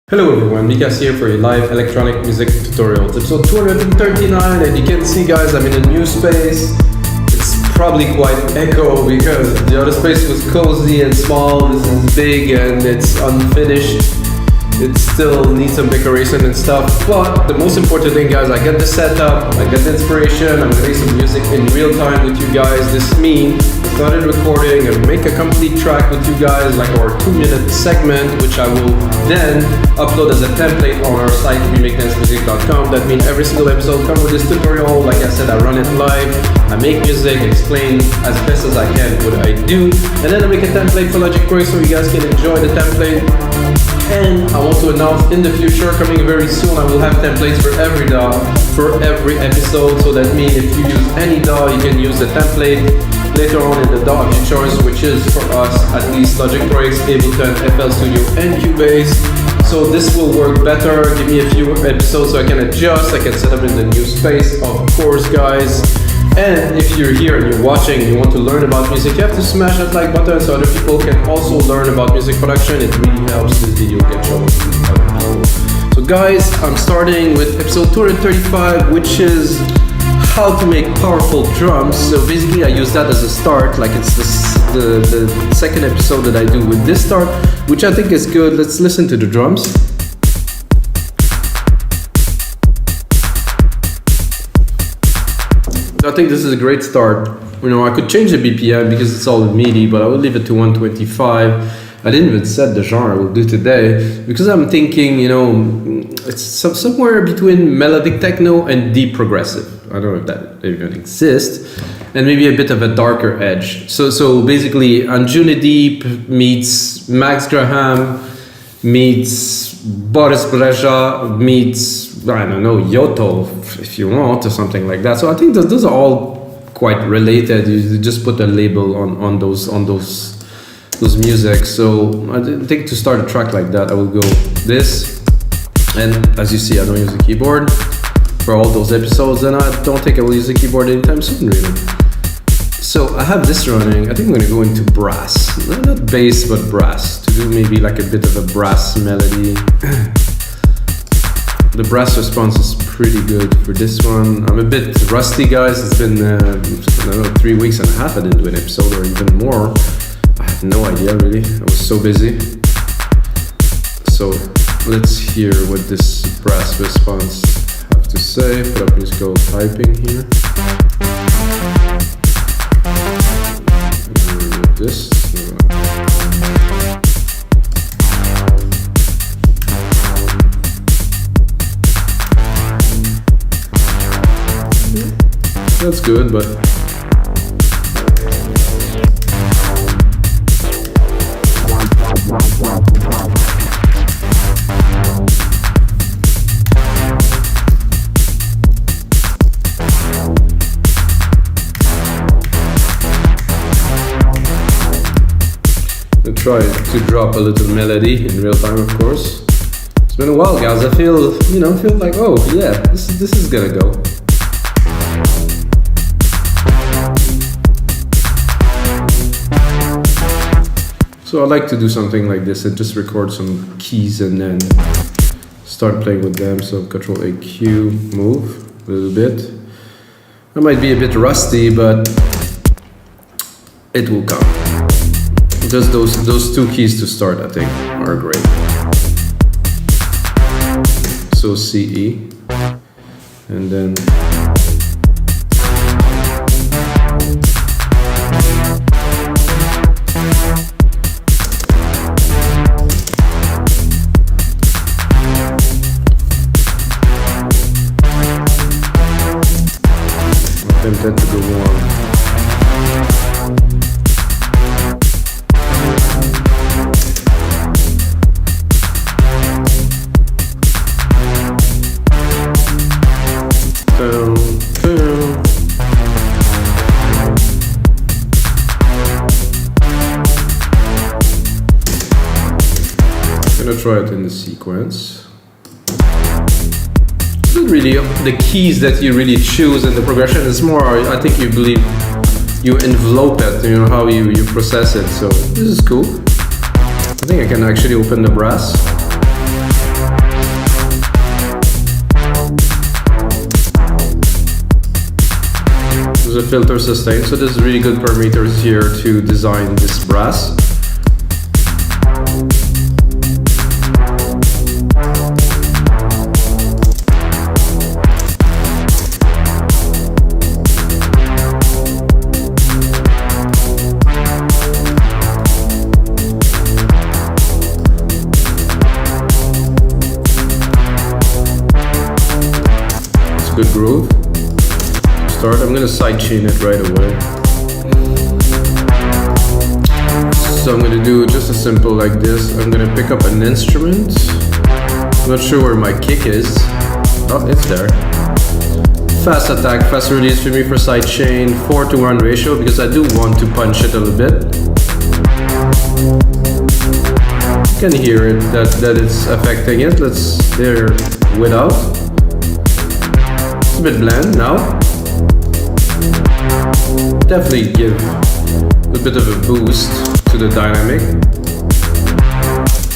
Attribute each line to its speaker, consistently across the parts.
Speaker 1: Hello everyone, Mikas here for a live electronic music tutorial. It's episode 239 and you can see guys I'm in a new space. It's probably quite echo because the other space was cozy and small. This is big and it's unfinished. It still needs some decoration and stuff, but the most important thing guys, I get the setup, I get the inspiration, I'm gonna make some music in real time with you guys. This means I started recording and make a complete track with you guys, like our 2-minute segment, which I will then upload as a template on our site, remakedancemusic.com. That means every single episode comes with this tutorial. Like I said, I run it live, I make music, explain as best as I can what I do, and then I make a template for Logic Pro so you guys can enjoy the template. And I want to announce in the future, coming very soon, I will have templates for every DAW, for every episode. So that means if you use any DAW, you can use the template later on in the DAW of your choice, which is for us at least Logic Pro, Ableton, FL Studio, and Cubase. So this will work better. Give me a few episodes so I can adjust. I can set up in the new space, of course, guys. And if you're here and you're watching and you want to learn about music, you have to smash that like button so other people can also learn about music production. It really helps this video get shown to other people. So guys, I'm starting with episode 235, which is how to make powerful drums. So basically I use that as a start, like it's the second episode that I do with this start, which I think is good. Let's listen to the drums. I think this is a great start. You know, I could change the BPM because it's all MIDI, but I will leave it to 125. I didn't even set the genre I will do today because I'm thinking, you know, it's somewhere between melodic techno and deep progressive. I don't know if that even exists, and maybe a bit of a darker edge. So basically, Anjuna Deep meets Max Graham meets Boris Brejcha meets, I don't know, Yoto, if you want, or something like that. So I think those are all quite related. You just put a label on those music. So I think to start a track like that, I will go this. And as you see, I don't use a keyboard for all those episodes, and I don't think I will use a keyboard anytime soon, really. So I have this running. I think I'm gonna go into brass, not bass, but brass, to do maybe like a bit of a brass melody. The brass response is pretty good for this one. I'm a bit rusty, guys. It's been, I don't know, 3 weeks and a half I didn't do an episode, or even more. I have no idea, really. I was so busy. So let's hear what this brass response have to say. Put up musical typing here. This. That's good, but I try to drop a little melody in real time, of course. It's been a while, guys. I feel like, oh yeah, this is gonna go. So I like to do something like this and just record some keys and then start playing with them. So Control A Q, move a little bit. I might be a bit rusty, but it will come. Just those two keys to start, I think, are great. So C, E, and then tempted to go warm. I'm gonna try it in the sequence. Really the keys that you really choose in the progression. Is more, I think you believe you envelope it, you know, how you process it. So this is cool. I think I can actually open the brass. a filter sustain, so there's really good parameters here to design this brass. Good groove. Start. I'm gonna sidechain it right away. So I'm gonna do just a simple like this. I'm gonna pick up an instrument. I'm not sure where my kick is. Oh, it's there. Fast attack, fast release for me for sidechain, 4:1 ratio because I do want to punch it a little bit. You can hear it that it's affecting it. Let's hear without. It's a bit bland now. Definitely give a bit of a boost to the dynamic.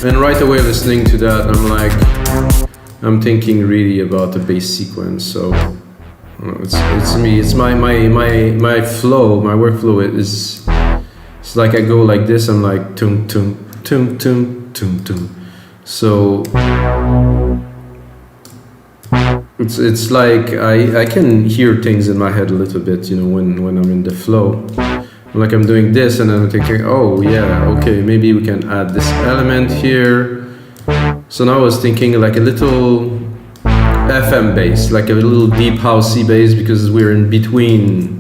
Speaker 1: And right away listening to that, I'm thinking really about the bass sequence. So it's me. It's my flow. My workflow is. It's like I go like this. I'm like tum tum tum tum tum tum. So. It's like I can hear things in my head a little bit, you know, when I'm in the flow. Like I'm doing this and I'm thinking, oh yeah, okay, maybe we can add this element here. So now I was thinking like a little FM bass, like a little deep housey bass, because we're in between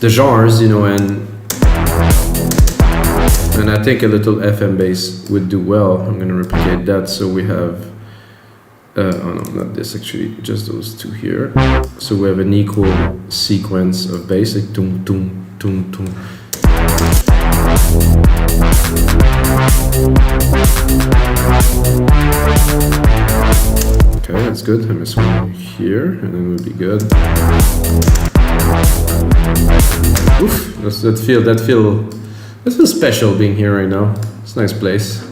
Speaker 1: the genres, you know, and I think a little FM bass would do well. I'm gonna replicate that so we have oh no, not this actually, just those two here. So we have an equal sequence of bass, like tum tum tum tum. Okay, that's good. I'm just one here, and then we'll be good. Oof, that feels special being here right now. It's a nice place.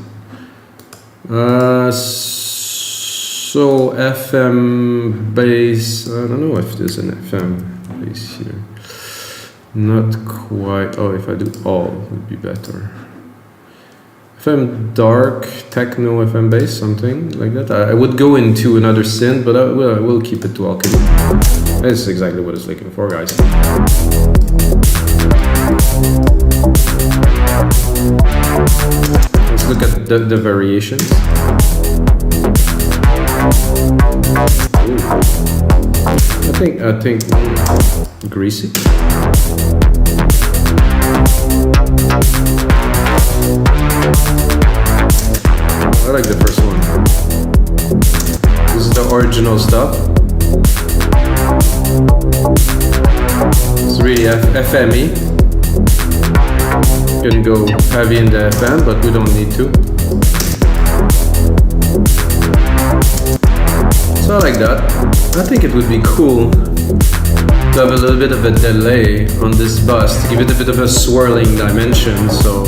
Speaker 1: So FM bass, I don't know if there's an FM bass here. Not quite. Oh, if I do all, it would be better. FM dark, techno, FM bass, something like that. I would go into another synth, but I will keep it to alchemy. That's exactly what I was looking for, guys. Let's look at the variations. I think greasy. I like the first one. This is the original stuff. It's really FME. You can go heavy in the FM, but we don't need to. So I like that. I think it would be cool to have a little bit of a delay on this bus to give it a bit of a swirling dimension. So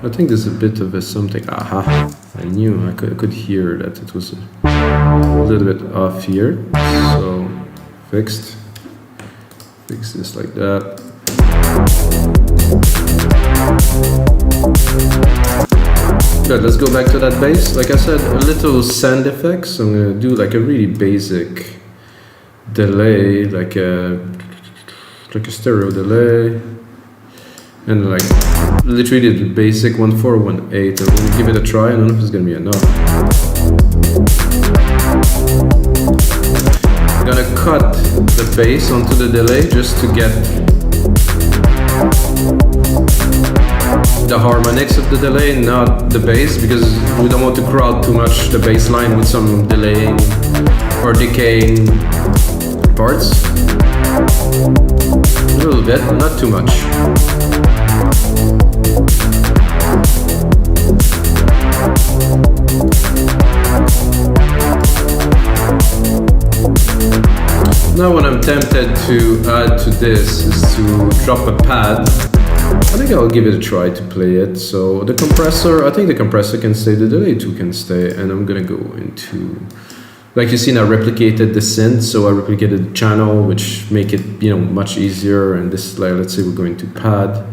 Speaker 1: I think there's a bit of a something. Aha! I knew I could hear that it was a little bit off here. So fix this like that. Good, let's go back to that bass. Like I said, a little sand effects. I'm gonna do like a really basic delay, like a stereo delay, and like literally the basic 1/4, 1/8. I'm gonna give it a try. I don't know if it's gonna be enough. I'm gonna cut the bass onto the delay just to get the harmonics of the delay, not the bass, because we don't want to crowd too much the bass line with some delaying or decaying parts. A little bit, not too much. Now what I'm tempted to add to this is to drop a pad I think I'll give it a try to play it. So the compressor, I think the compressor can stay, the delay too can stay, and I'm gonna go into, like you see, I replicated the synth, so I replicated the channel, which make it, you know, much easier. And this, like, let's say we're going to pad.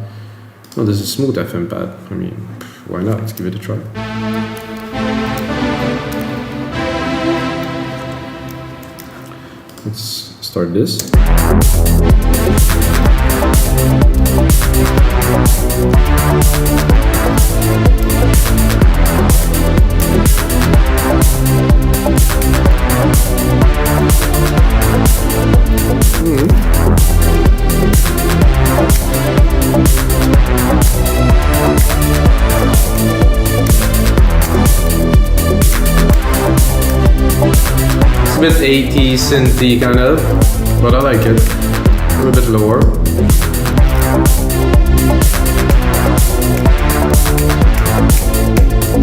Speaker 1: Oh, there's a smooth FM pad. I mean, why not? Let's give it a try. Let's start this. It's a bit 80s synthy kind of, but I like it. I'm a bit lower.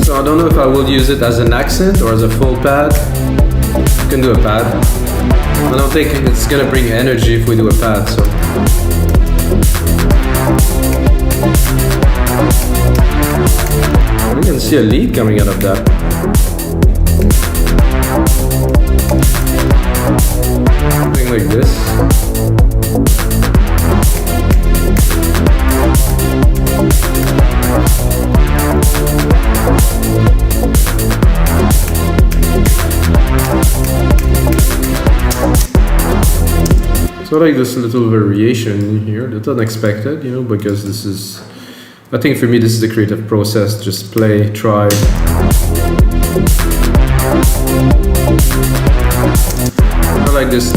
Speaker 1: So I don't know if I will use it as an accent or as a full pad. You can do a pad. I don't think it's gonna bring energy if we do a pad, so. We can see a lead coming out of that. Something like this. So I like this little variation here, that's unexpected, you know, because this is, I think for me this is the creative process, just play, try. I like this.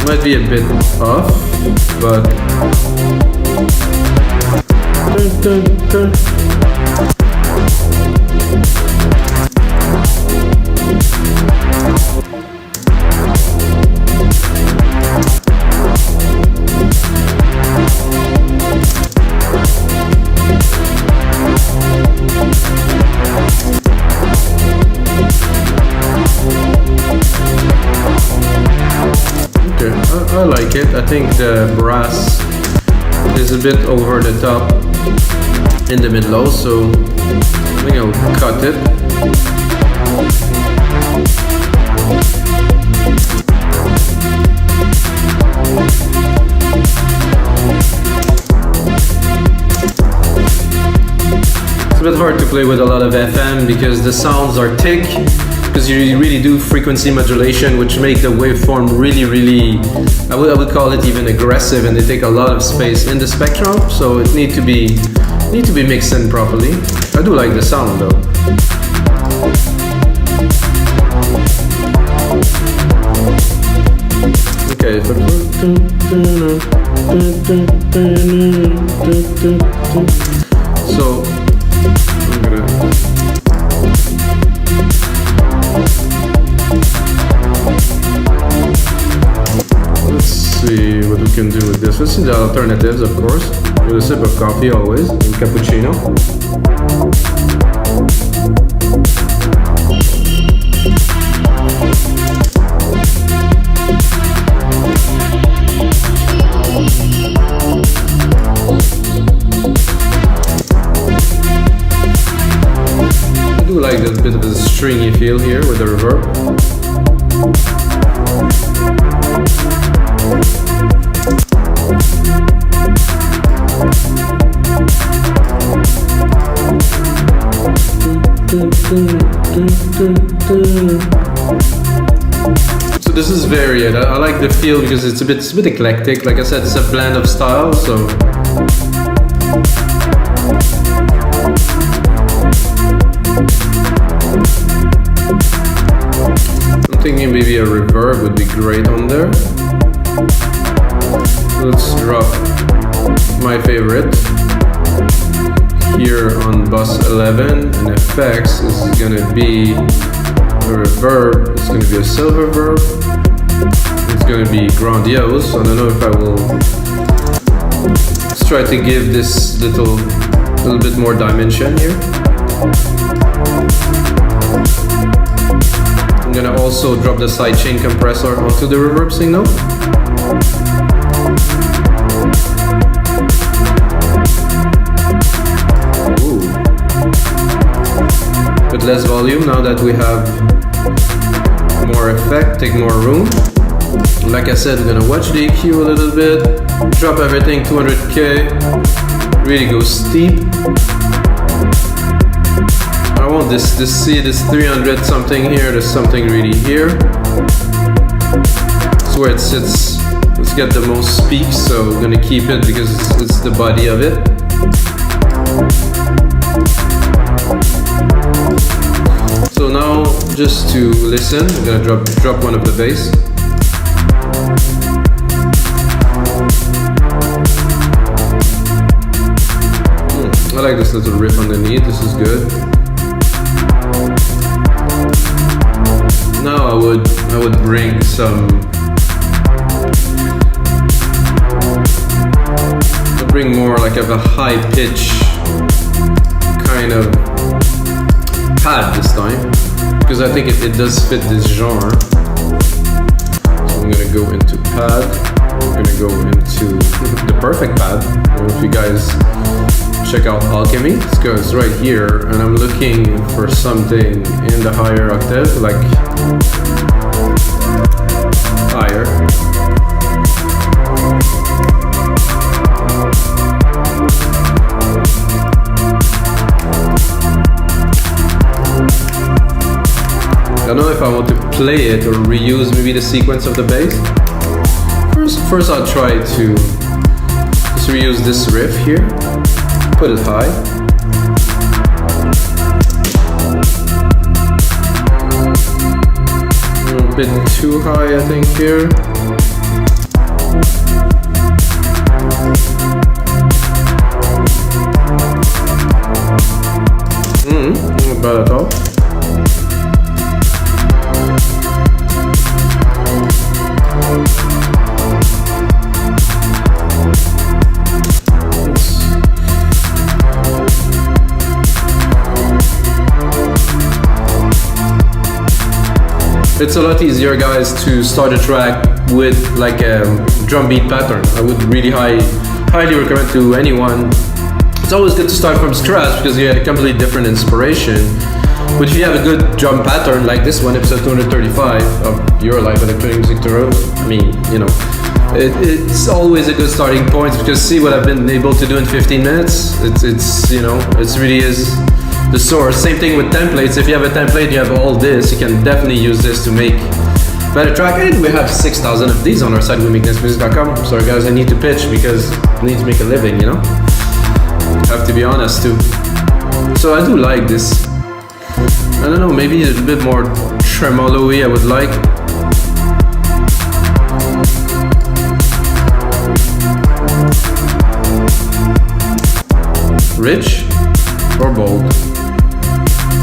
Speaker 1: Might be a bit off, but I like it. I think the brass is a bit over the top in the mid-low, so I think I'll cut it. It's a bit hard to play with a lot of FM because the sounds are thick, because you really do frequency modulation, which make the waveform really, I would call it even aggressive, and they take a lot of space in the spectrum, so it need to be mixed in properly. I do like the sound though. Okay, so I'm gonna. Let's see what we can do with this. Let's see the alternatives, of course. With a sip of coffee always, and cappuccino. I do like this bit of a stringy feel here with the reverb. So this is varied. I like the feel because it's a bit eclectic. Like I said, it's a blend of styles, so I'm thinking maybe a reverb would be great on there. Let's drop my favorite here on bus 11, and effects is gonna be a reverb. It's gonna be a silver verb. It's gonna be grandiose. I don't know if I will. Let's try to give this little bit more dimension here. I'm gonna also drop the sidechain compressor onto the reverb signal. Ooh. With less volume now that we have more effect, take more room. Like I said, we're gonna watch the EQ a little bit, drop everything 200k, really go steep. I want this see this 300 something here, there's something really here. It's where it sits. Let's get the most peaks, so we're gonna keep it because it's the body of it. So now, just to listen, I'm gonna drop one of the bass. I like this little riff underneath, this is good. Now I would bring some. I'll bring more like of a high pitch kind of pad this time, because I think it does fit this genre. So I'm gonna go into pad. I'm gonna go into the perfect pad. I don't know if you guys check out Alchemy. It goes right here, and I'm looking for something in the higher octave, like higher. I don't know if I want to play it or reuse maybe the sequence of the bass. First I'll try to just reuse this riff here. Put it high. A bit too high, I think, here. Not bad at all. It's a lot easier, guys, to start a track with like a drum beat pattern. I would really highly recommend to anyone. It's always good to start from scratch because you get a completely different inspiration. But if you have a good drum pattern like this one, episode 235 of your live electronic music tutorial, I mean, you know, it's always a good starting point, because see what I've been able to do in 15 minutes. It's you know, it really is the source. Same thing with templates. If you have a template, you have all this, you can definitely use this to make better track. And we have 6,000 of these on our site, wemake-music.com. Sorry guys, I need to pitch because I need to make a living, you know? I have to be honest too. So I do like this. I don't know, maybe a little bit more tremolo-y I would like. Rich or bold?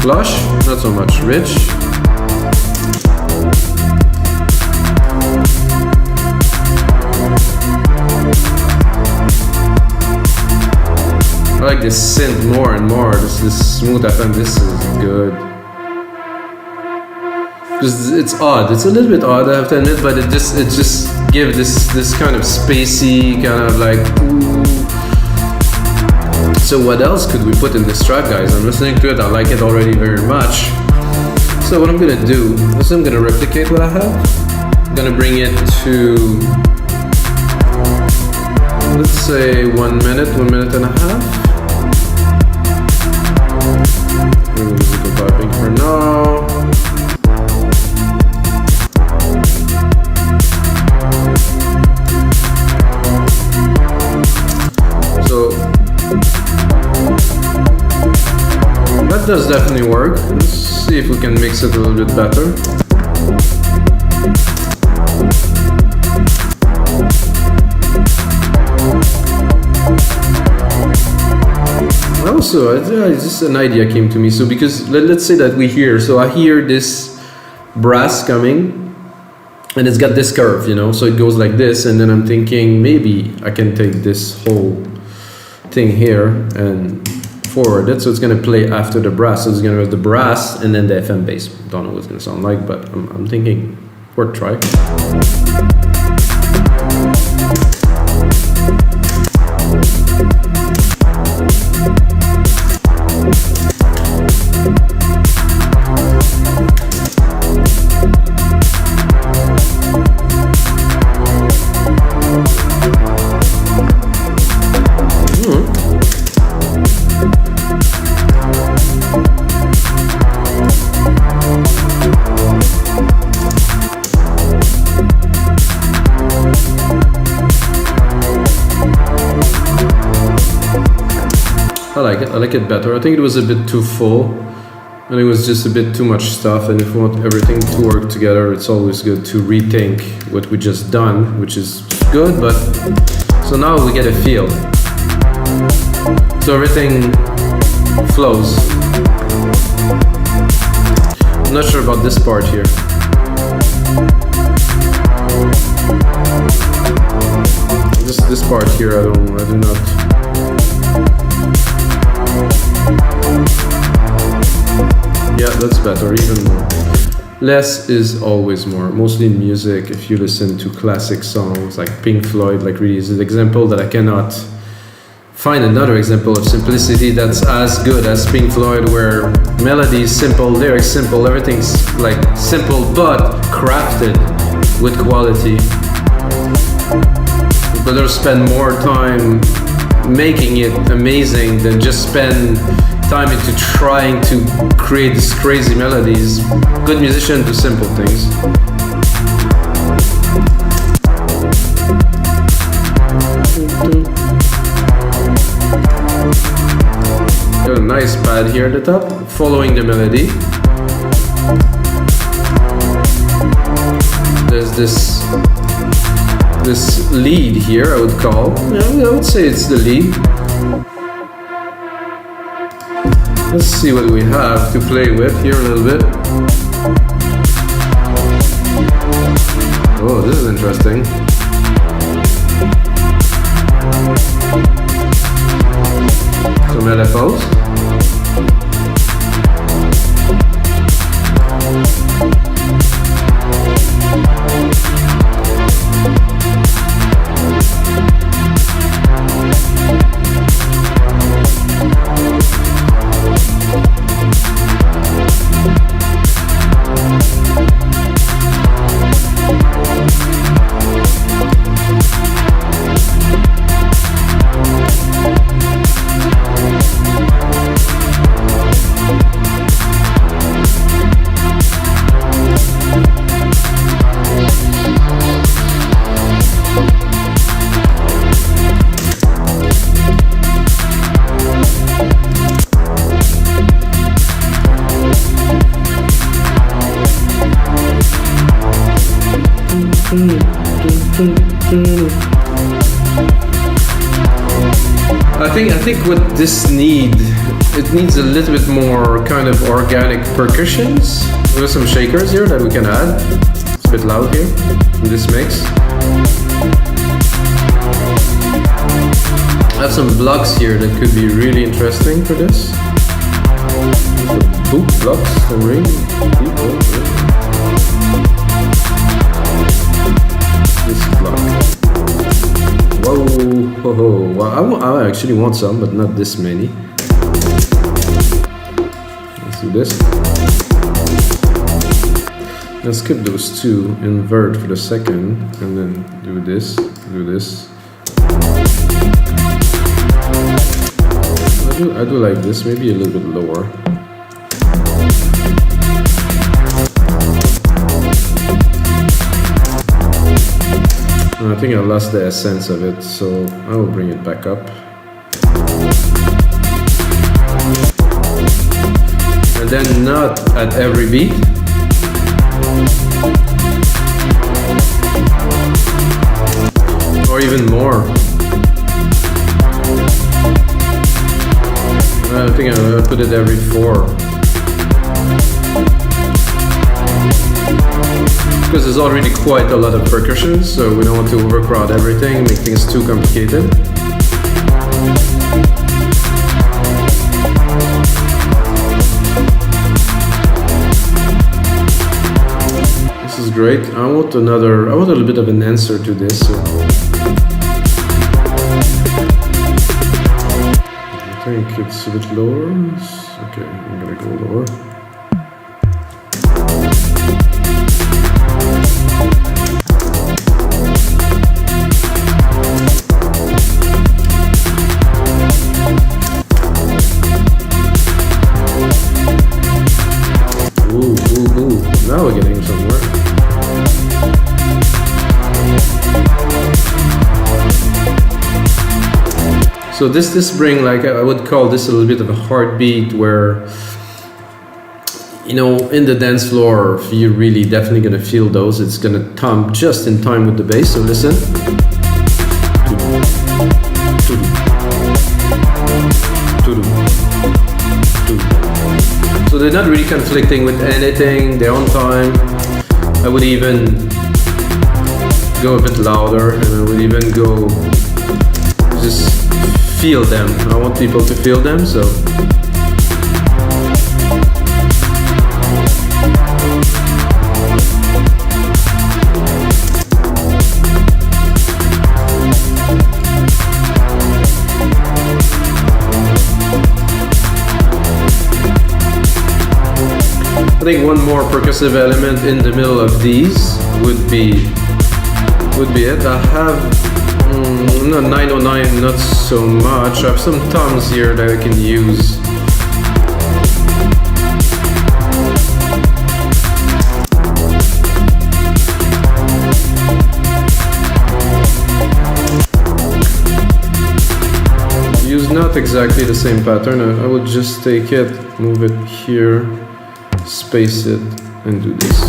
Speaker 1: Flush, not so much. Rich. I like this synth more and more. This smooth FM, this is good. Because it's odd. It's a little bit odd, I have to admit, but it just gives this kind of spacey kind of like ooh. So what else could we put in this track, guys? I'm listening to it, I like it already very much. So what I'm gonna do is I'm gonna replicate what I have. I'm gonna bring it to, let's say 1 minute and a half. Musical piping for now. So that does definitely work. Let's see if we can mix it a little bit better. Also, just an idea came to me. So because let's say that we hear, so I hear this brass coming and it's got this curve, you know, so it goes like this, and then I'm thinking maybe I can take this whole thing here and forward it, so it's gonna play after the brass. So it's gonna have the brass and then the FM bass. Don't know what it's gonna sound like, but I'm thinking worth try. like it. I like it better. I think it was a bit too full, and it was just a bit too much stuff. And if we want everything to work together, it's always good to rethink what we just done, which is good. But so now we get a feel. So everything flows. I'm not sure about this part here. This part here, I do not. Yeah, that's better, even more. Less is always more. Mostly in music, if you listen to classic songs like Pink Floyd, like really is an example that I cannot find another example of simplicity that's as good as Pink Floyd, where melody is simple, lyrics simple, everything's like simple but crafted with quality. Better spend more time making it amazing than just spend time into trying to create these crazy melodies. Good musicians do simple things. Got a nice pad here at the top, following the melody. There's this lead here, I would call. Yeah, I would say it's the lead. Let's see what we have to play with here a little bit. Oh, this is interesting. Some LFOs. I think what this it needs a little bit more kind of organic percussions. There's some shakers here that we can add. It's a bit loud here in this mix. I have some blocks here that could be really interesting for this. Boop blocks, some ring. This block. Whoa, well, I actually want some, but not this many. Let's do this. Let's skip those two, invert for the second, and then do this, I do like this, maybe a little bit lower. I think I lost the essence of it, so I will bring it back up. And then not at every beat. Or even more. I think I'm gonna put it every 4. Because there's already quite a lot of percussion, so we don't want to overcrowd everything, make things too complicated. This is great. I want a little bit of an answer to this. So I think it's a bit lower. Okay, I'm gonna go lower. Now we're getting somewhere. So this bring, like, I would call this a little bit of a heartbeat, where, you know, in the dance floor, you're really definitely gonna feel those. It's gonna thump just in time with the bass. So listen. So they're not really conflicting with anything. They're on time. I would even go a bit louder, and I would even go just feel them. I want people to feel them, so. I think one more percussive element in the middle of these would be it. I have no 909, not so much. I have some toms here that I can use. Use not exactly the same pattern. I would just take it, move it here, space it, and do this.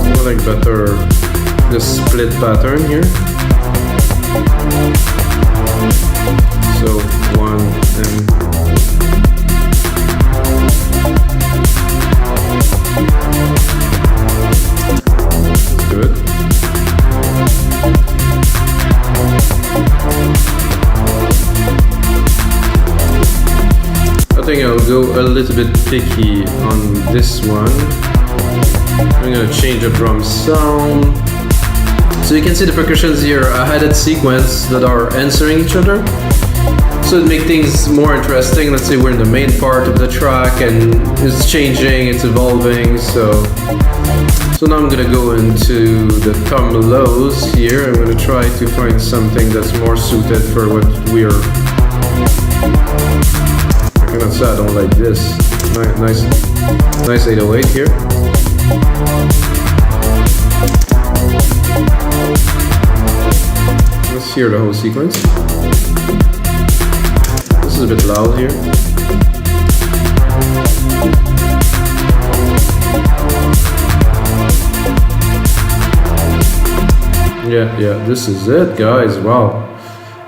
Speaker 1: I like better the split pattern here. So 1 and good. I think I'll go a little bit picky on this one. I'm gonna change the drum sound. So you can see the percussions here, a headed sequence that are answering each other. So it makes things more interesting. Let's say we're in the main part of the track and it's changing, it's evolving. So now I'm gonna go into the thumb lows here. I'm gonna try to find something that's more suited for what we are. I cannot say I don't like this. Nice 808 here. Let's hear the whole sequence. This is a bit loud here. Yeah, this is it, guys. Wow.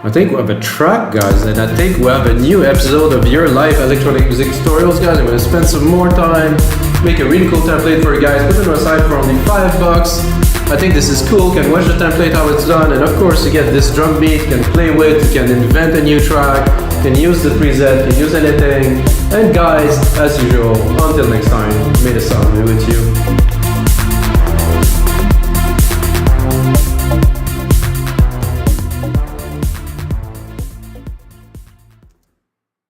Speaker 1: I think we have a track, guys, and I think we have a new episode of your live electronic music tutorials, guys. I'm gonna spend some more time, make a really cool template for you guys, put it aside for only $5. I think this is cool. Can watch the template how it's done, and of course you get this drum beat, can play with, you can invent a new track, can use the preset, can use anything. And guys, as usual, until next time, may the sound be with you.